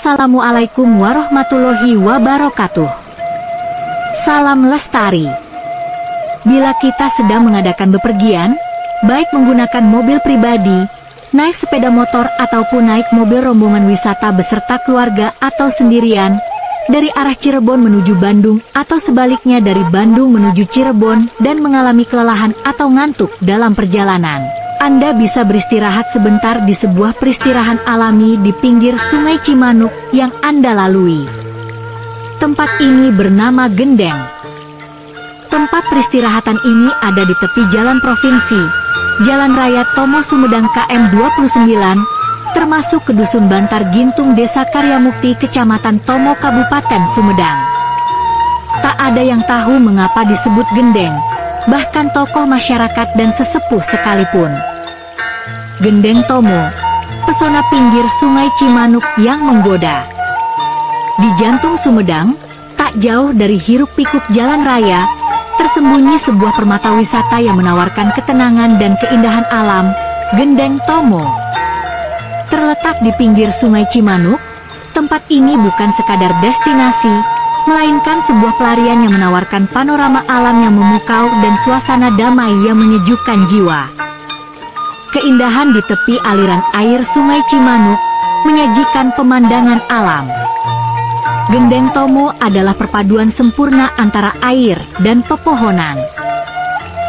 Assalamualaikum warahmatullahi wabarakatuh. Salam lestari. Bila kita sedang mengadakan bepergian, baik menggunakan mobil pribadi, naik sepeda motor ataupun naik mobil rombongan wisata beserta keluarga atau sendirian, dari arah Cirebon menuju Bandung atau sebaliknya dari Bandung menuju Cirebon dan mengalami kelelahan atau ngantuk dalam perjalanan, Anda bisa beristirahat sebentar di sebuah peristirahan alami di pinggir Sungai Cimanuk yang Anda lalui. Tempat ini bernama Gendeng. Tempat peristirahatan ini ada di tepi jalan provinsi, Jalan Raya Tomo Sumedang KM 29, termasuk ke Dusun Bantar Gintung Desa Karyamukti Kecamatan Tomo Kabupaten Sumedang. Tak ada yang tahu mengapa disebut Gendeng, bahkan tokoh masyarakat dan sesepuh sekalipun. Gendeng Tomo, pesona pinggir Sungai Cimanuk yang menggoda. Di jantung Sumedang, tak jauh dari hiruk-pikuk jalan raya, tersembunyi sebuah permata wisata yang menawarkan ketenangan dan keindahan alam, Gendeng Tomo. Terletak di pinggir Sungai Cimanuk, tempat ini bukan sekadar destinasi, melainkan sebuah pelarian yang menawarkan panorama alam yang memukau dan suasana damai yang menyejukkan jiwa. Keindahan di tepi aliran air Sungai Cimanuk menyajikan pemandangan alam. Gendeng Tomo adalah perpaduan sempurna antara air dan pepohonan.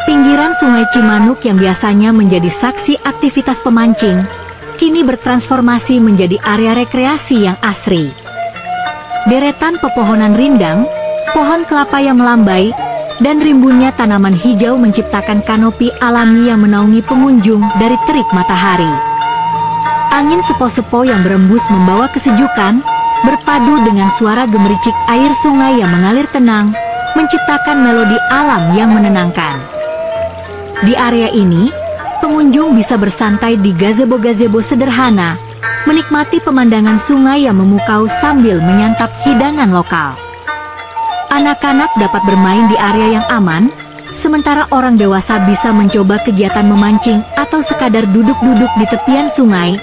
Pinggiran Sungai Cimanuk yang biasanya menjadi saksi aktivitas pemancing, kini bertransformasi menjadi area rekreasi yang asri. Deretan pepohonan rindang, pohon kelapa yang melambai, dan rimbunnya tanaman hijau menciptakan kanopi alami yang menaungi pengunjung dari terik matahari. Angin sepo-sepo yang berembus membawa kesejukan, berpadu dengan suara gemericik air sungai yang mengalir tenang, menciptakan melodi alam yang menenangkan. Di area ini, pengunjung bisa bersantai di gazebo-gazebo sederhana, menikmati pemandangan sungai yang memukau sambil menyantap hidangan lokal. Anak-anak dapat bermain di area yang aman, sementara orang dewasa bisa mencoba kegiatan memancing atau sekadar duduk-duduk di tepian sungai,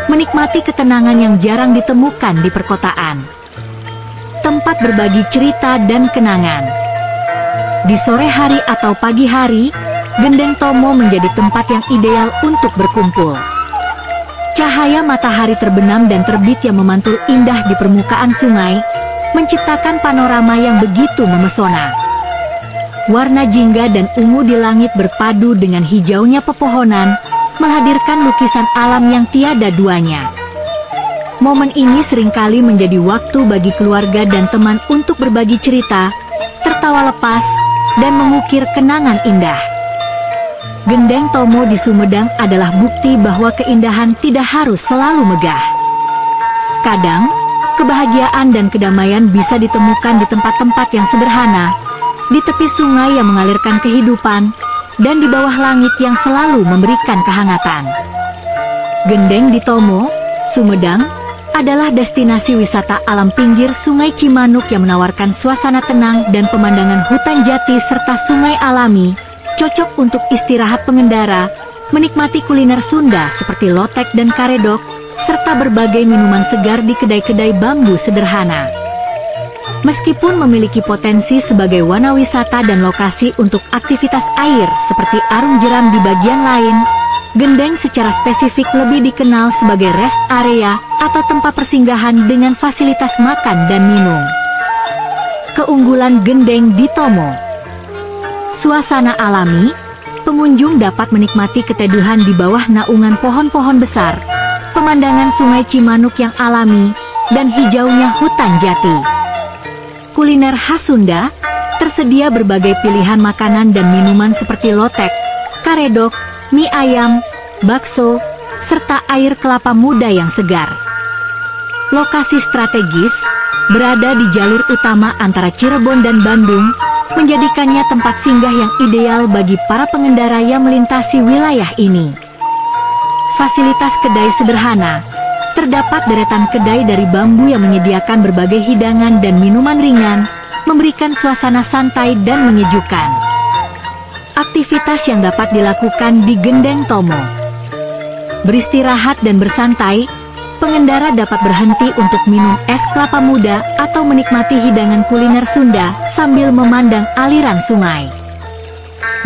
menikmati ketenangan yang jarang ditemukan di perkotaan. Tempat berbagi cerita dan kenangan. Di sore hari atau pagi hari, Gendeng Tomo menjadi tempat yang ideal untuk berkumpul. Cahaya matahari terbenam dan terbit yang memantul indah di permukaan sungai, menciptakan panorama yang begitu memesona. Warna jingga dan ungu di langit berpadu dengan hijaunya pepohonan, menghadirkan lukisan alam yang tiada duanya. Momen ini seringkali menjadi waktu bagi keluarga dan teman untuk berbagi cerita, tertawa lepas, dan mengukir kenangan indah. Gendeng Tomo di Sumedang adalah bukti bahwa keindahan tidak harus selalu megah. Kadang, kebahagiaan dan kedamaian bisa ditemukan di tempat-tempat yang sederhana, di tepi sungai yang mengalirkan kehidupan, dan di bawah langit yang selalu memberikan kehangatan. Gendeng di Tomo, Sumedang, adalah destinasi wisata alam pinggir Sungai Cimanuk yang menawarkan suasana tenang dan pemandangan hutan jati serta sungai alami, cocok untuk istirahat pengendara, menikmati kuliner Sunda seperti lotek dan karedok, serta berbagai minuman segar di kedai-kedai bambu sederhana. Meskipun memiliki potensi sebagai wana wisata dan lokasi untuk aktivitas air seperti arung jeram di bagian lain, Gendeng secara spesifik lebih dikenal sebagai rest area atau tempat persinggahan dengan fasilitas makan dan minum. Keunggulan Gendeng di Tomo. Suasana alami, pengunjung dapat menikmati keteduhan di bawah naungan pohon-pohon besar, pemandangan Sungai Cimanuk yang alami, dan hijaunya hutan jati. Kuliner khas Sunda, tersedia berbagai pilihan makanan dan minuman seperti lotek, karedok, mie ayam, bakso, serta air kelapa muda yang segar. Lokasi strategis, berada di jalur utama antara Cirebon dan Bandung, menjadikannya tempat singgah yang ideal bagi para pengendara yang melintasi wilayah ini. Fasilitas kedai sederhana, terdapat deretan kedai dari bambu yang menyediakan berbagai hidangan dan minuman ringan, memberikan suasana santai dan menyejukkan. Aktivitas yang dapat dilakukan di Gendeng Tomo. Beristirahat dan bersantai, pengendara dapat berhenti untuk minum es kelapa muda atau menikmati hidangan kuliner Sunda sambil memandang aliran sungai.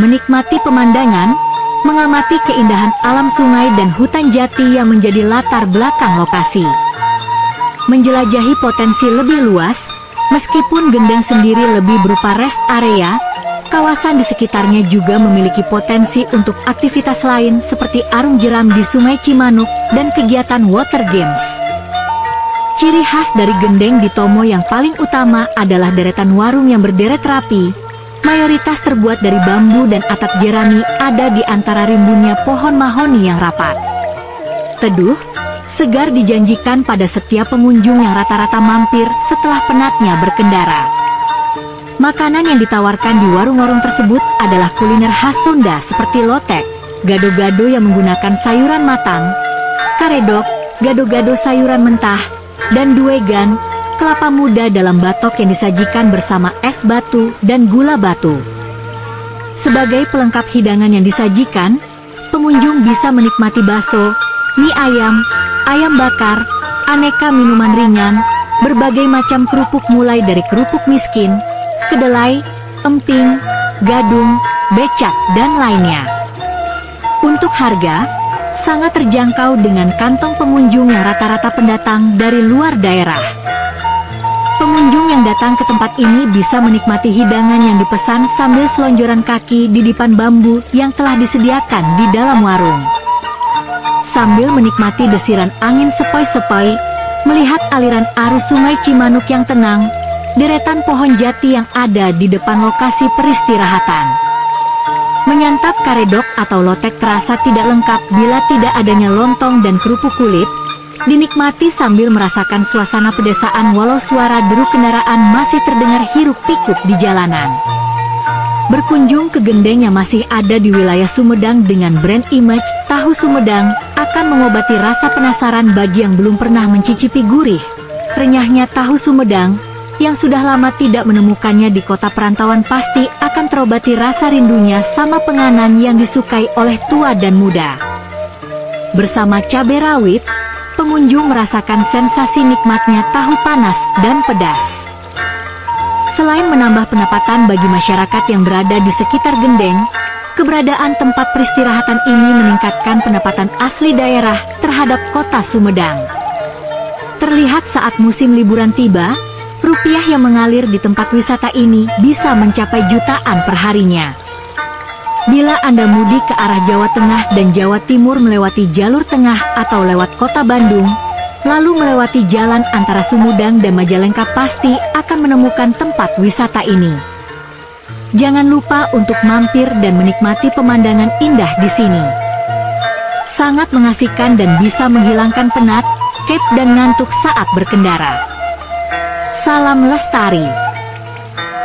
Menikmati pemandangan, mengamati keindahan alam sungai dan hutan jati yang menjadi latar belakang lokasi. Menjelajahi potensi lebih luas, meskipun Gendeng sendiri lebih berupa rest area, kawasan di sekitarnya juga memiliki potensi untuk aktivitas lain seperti arung jeram di Sungai Cimanuk dan kegiatan water games. Ciri khas dari Gendeng di Tomo yang paling utama adalah deretan warung yang berderet rapi, mayoritas terbuat dari bambu dan atap jerami ada di antara rimbunnya pohon mahoni yang rapat. Teduh, segar dijanjikan pada setiap pengunjung yang rata-rata mampir setelah penatnya berkendara. Makanan yang ditawarkan di warung-warung tersebut adalah kuliner khas Sunda seperti lotek, gado-gado yang menggunakan sayuran matang, karedok, gado-gado sayuran mentah, dan duegan, kelapa muda dalam batok yang disajikan bersama es batu dan gula batu. Sebagai pelengkap hidangan yang disajikan, pengunjung bisa menikmati bakso, mie ayam, ayam bakar, aneka minuman ringan, berbagai macam kerupuk mulai dari kerupuk miskin, kedelai, emping, gadung, becak, dan lainnya. Untuk harga, sangat terjangkau dengan kantong pengunjung yang rata-rata pendatang dari luar daerah. Pengunjung yang datang ke tempat ini bisa menikmati hidangan yang dipesan sambil selonjoran kaki di dipan bambu yang telah disediakan di dalam warung. Sambil menikmati desiran angin sepoi-sepoi, melihat aliran arus Sungai Cimanuk yang tenang, deretan pohon jati yang ada di depan lokasi peristirahatan. Menyantap karedok atau lotek terasa tidak lengkap bila tidak adanya lontong dan kerupuk kulit, dinikmati sambil merasakan suasana pedesaan walau suara deru kendaraan masih terdengar hiruk-pikuk di jalanan. Berkunjung ke Gendeng yang masih ada di wilayah Sumedang dengan brand image tahu Sumedang akan mengobati rasa penasaran bagi yang belum pernah mencicipi gurih, renyahnya tahu Sumedang. Yang sudah lama tidak menemukannya di kota perantauan pasti akan terobati rasa rindunya sama penganan yang disukai oleh tua dan muda. Bersama cabai rawit, pengunjung merasakan sensasi nikmatnya tahu panas dan pedas. Selain menambah pendapatan bagi masyarakat yang berada di sekitar Gendeng, keberadaan tempat peristirahatan ini meningkatkan pendapatan asli daerah terhadap kota Sumedang. Terlihat saat musim liburan tiba, rupiah yang mengalir di tempat wisata ini bisa mencapai jutaan perharinya. Bila Anda mudik ke arah Jawa Tengah dan Jawa Timur melewati jalur tengah atau lewat kota Bandung, lalu melewati jalan antara Sumedang dan Majalengka pasti akan menemukan tempat wisata ini. Jangan lupa untuk mampir dan menikmati pemandangan indah di sini. Sangat mengasihkan dan bisa menghilangkan penat, capek dan ngantuk saat berkendara. Salam lestari.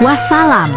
Wassalam.